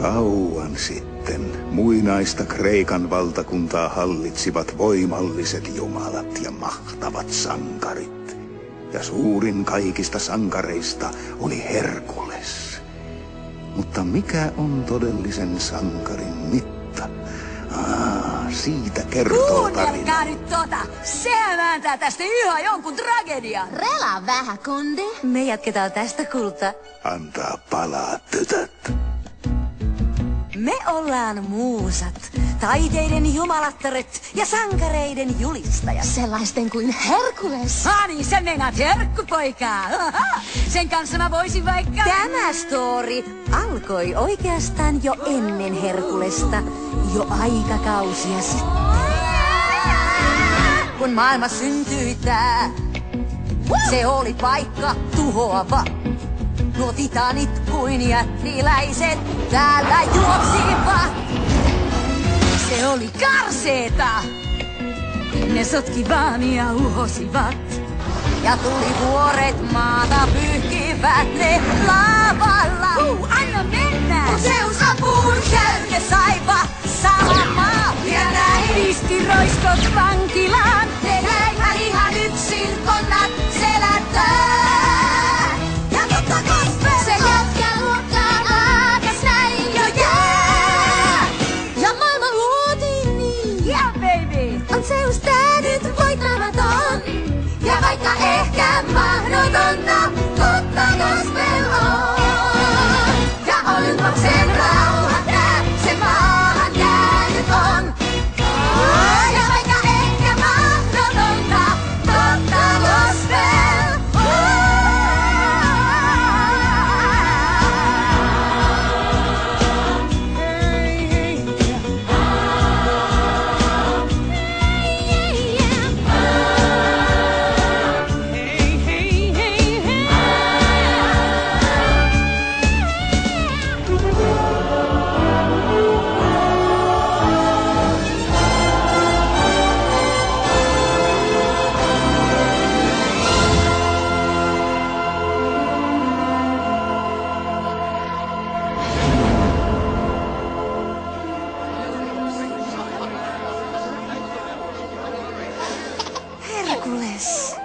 Kauan sitten muinaista Kreikan valtakuntaa hallitsivat voimalliset jumalat ja mahtavat sankarit. Ja suurin kaikista sankareista oli Herkules. Mutta mikä on todellisen sankarin mitta? Siitä kertoo tarina. Kuunnelkaa nyt tota! Sehän vääntää tästä ihan jonkun tragedian. Relaa vähän, kundi. Me jatketaan tästä, kulta. Antaa palaa, tytöt. Me ollaan muusat, taiteiden jumalattaret ja sankareiden julistajat. Sellaisten kuin Herkules. Niin, sä meinaat herkkupoikaa. Sen kanssa mä voisin vaikka... Tämä story alkoi oikeastaan jo ennen Herkulesta, jo aikakausia sitten. Kun maailma syntyi tää, se oli paikka tuhoava. Nuo titanit kuin jättiläiset täällä juoksivat. Se oli karseeta. Ne sotki vaan ja uhosivat. Ja tuli vuoret maata pyyhkivät ne lavalla. Anna mennä! Kun Zeus apuun käy, ne saivat salamaa. Ja näin pisti roiskot vankilaan. Ne jäivät ihan yksin konnat selättää. Se jätkä luokkaan aakas näin jo jää. Ja maailma luotiin niin. Yeah, baby! On Zeus tää nyt voittamaton. Ja vaikka ehkä mahdotonta, totta gospel on. Ja Olympoksen rauha tää, se maahan jäänyt on. Ja vaikka ehkä mahdotonta, totta gospel on. Herkules.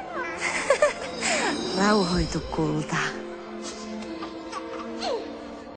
Rauhoitu, kulta.